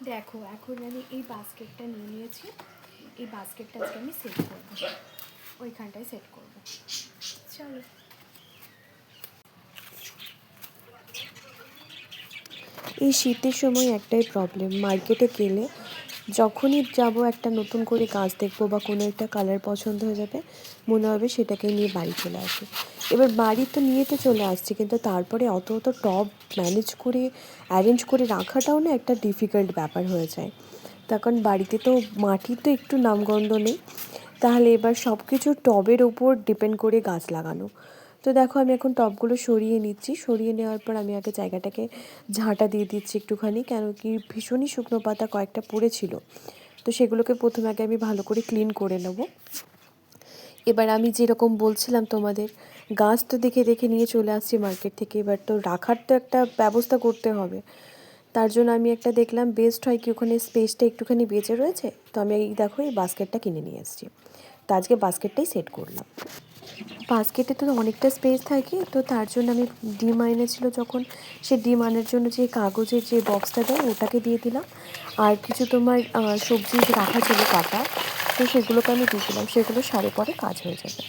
দেখো এখন আমি এই বাস্কেটটা নিয়ে নিয়েছি, এই বাস্কেটটা আজকে আমি সেট করবো, ওইখানটায় সেট করবো। চলো। এই শীতের সময় একটাই প্রবলেম, মার্কেটে গেলে যখনই যাব একটা নতুন করে গাছ দেখবো বা কোনো একটা কালার পছন্দ হয়ে যাবে, মনে হবে সেটাকে নিয়ে বাড়ি চলে আসি। এবার বাড়ি তো নিয়ে তো চলে আসছি, কিন্তু তারপরে অত টব ম্যানেজ করে অ্যারেঞ্জ করে রাখাটাও না একটা ডিফিকাল্ট ব্যাপার হয়ে যায়। তখন বাড়িতে তো মাটির তো একটু নামগন্ধ নেই, তাহলে এবার সব কিছু টবের ওপর ডিপেন্ড করে গাছ লাগানো। তো দেখো আমি এখন টবগুলো সরিয়ে নিচ্ছি, সরিয়ে নেওয়ার পর আমি আগে জায়গাটাকে ঝাঁটা দিয়ে দিচ্ছি একটুখানি, কেন কি ভীষণই শুকনো পাতা কয়েকটা পড়েছিল, তো সেগুলোকে প্রথমে আগে আমি ভালো করে ক্লিন করে নেব। এবার আমি যেরকম বলছিলাম তোমাদের, গাছ তো দেখে দেখে নিয়ে চলে আসছি মার্কেট থেকে, এবার তো রাখার তো একটা ব্যবস্থা করতে হবে। তার জন্য আমি একটা দেখলাম বেস্ট হয় কি ওখানে স্পেসটা একটুখানি বেঁচে রয়েছে, তো আমি এই দেখো এই বাস্কেটটা কিনে নিয়ে এসেছি। তো আজকে বাস্কেটটাই সেট করলাম। বাস্কেটে তো অনেকটা স্পেস থাকে, তো তার জন্য আমি ডিম এনেছিল যখন, সে ডিম আনার জন্য যে কাগজের যে বক্সটা দেয় ওটাকে দিয়ে দিলাম, আর কিছু তোমার সবজি রাখা ছিল কাটা, তো সেগুলোকে আমি দিয়ে দিলাম, সেগুলো সারে পরে কাজ হয়ে যাবে।